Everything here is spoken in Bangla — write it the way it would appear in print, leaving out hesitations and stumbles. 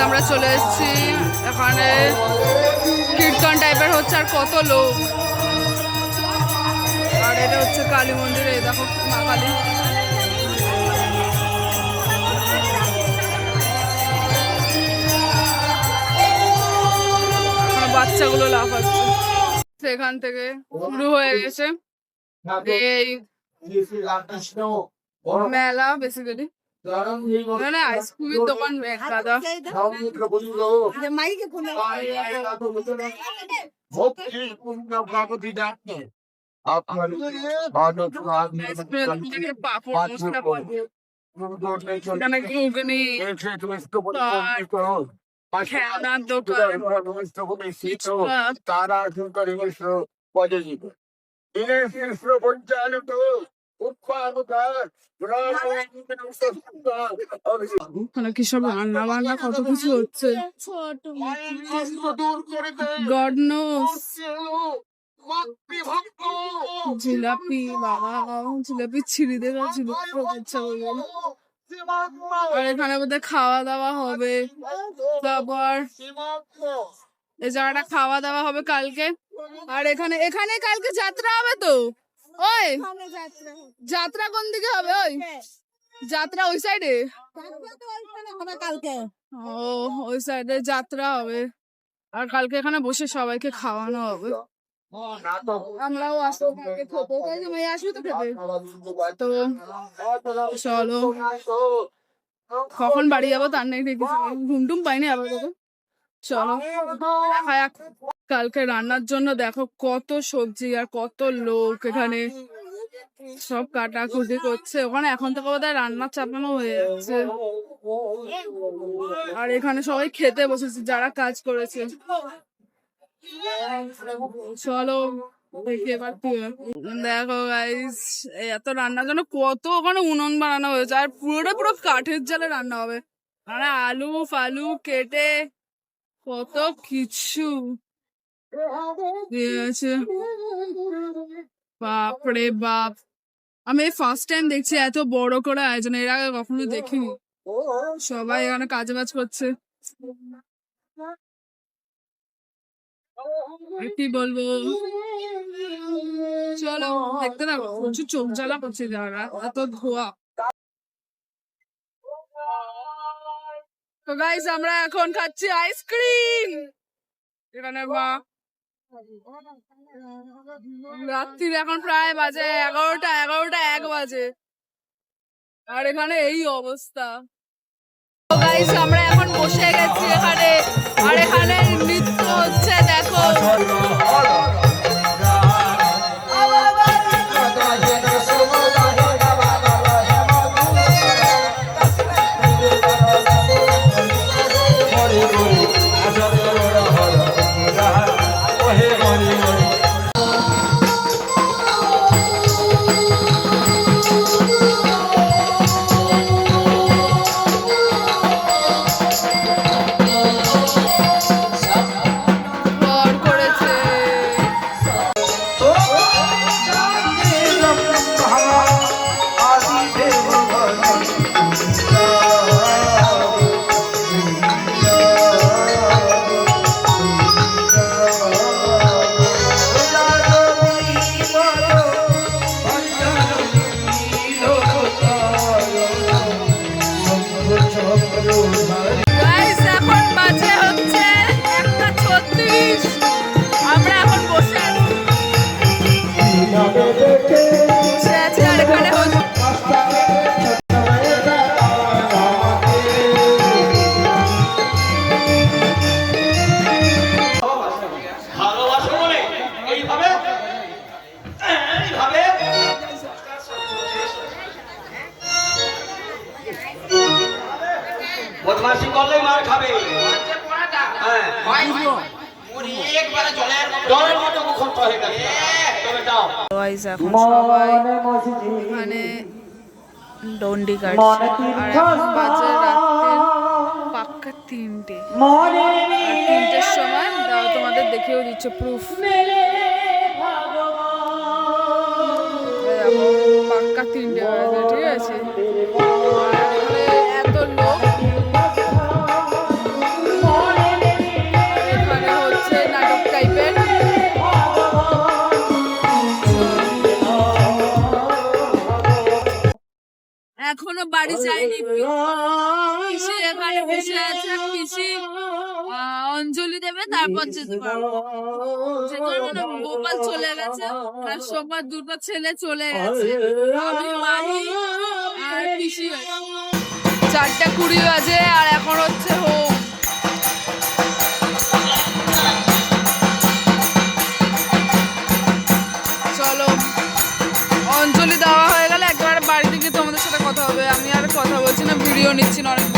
আমরা চলে এসেছি। এখানে কীর্তন টাইপের হচ্ছে আর কত লোক। আর এটা হচ্ছে কালী মন্দির, এই দেখো মা কালী। বাচ্চাগুলো লাফাচ্ছে। সেখান থেকে শুরু হয়ে গেছে এই মেলা। বেসিক্যালি মানে আইসক্রিমের দোকান দাদা। খেলনার দোকান, তারা পরিচালিত কি সব রান্না বান্না কত কিছু হচ্ছে। গড নোস। জিলাপি, বাবা জিলাপি ছিঁড়ি দেওয়া ছিল। আর এখানে বোধহয় খাওয়া দাওয়া হবে। তারপর এই জায়গাটা খাওয়া দাওয়া হবে কালকে। আর এখানে এখানে কালকে যাত্রা হবে তো। ওই যাত্রা কোন দিকে হবে? ওই যাত্রা ওই সাইডে কালকে। ও ওই সাইডে যাত্রা হবে। আর কালকে এখানে বসে সবাইকে খাওয়ানো হবে। আমরাও আসবো কালকে খেতে। আসবি তো খেতে? তো চলো, কখন বাড়ি যাবো তার নেই দেখি। ঘুম টুম পাইনি আবার। চলো কালকে রান্নার জন্য দেখো কত সবজি আর কত লোক। এখানে সব কাটাকুটি করছে। ওখানে এখন থেকে বোধহয় রান্না চাপানো হয়ে যাচ্ছে। আর এখানে সবাই খেতে বসেছে যারা কাজ করেছে। চলো দেখি এবার কি দেখো গাইস, এত রান্নার জন্য কত ওখানে উনুন বানানো হয়েছে। আর পুরো কাঠের জালে রান্না হবে। মানে আলু ফালু কেটে কত কিছু দিয়েছে। বাপরে বাপ, আমি ফার্স্ট টাইম দেখছি এত বড় করে আয়োজন। এর আগে কখনো দেখিনি। সবাই এখানে কাজ বাজ করছে। কি বলবো, চলো দেখতে না প্রচুর চোখ জ্বালা করছে যারা, এত ধোয়া। তো গাইস আমরা এখন খাচ্ছি আইসক্রিম। এখানে মা রাত্রির এখন প্রায় বাজে 11টা 1 বাজে। আর এখানে এই অবস্থা। গাইস আমরা এখন বসে গেছি এখানে। আর এখানে নৃত্য হচ্ছে দেখো। বদমাশি করলে মার খাবে। এখন সবাই এখানে ডন্ডি কাটছে। আর এখন বাজে রাত্রে পাক্কা 3টে। আর 3টের সময় তোমাদের দেখিয়েও দিচ্ছে প্রুফ। পাক্কা 3টে বাজে, ঠিক আছে। এত লোক এখনো বাড়ি যায়নি পিসি এখানে বসে আছে পিসি অঞ্জলি দেবে তারপর যেতে পারবো যেতে গোপাল চলে গেছে আর সোমবার দুটো ছেলে চলে গেছে আমি মাহি আর পিসি 4:20 বাজে আর এখন হচ্ছে হোম চলো অঞ্জলি দেওয়া হয়ে গেলে একবার বাড়িতে গিয়ে তোমাদের সাথে কথা হবে আমি আর কথা বলছি না ভিডিও নিচ্ছি না অনেক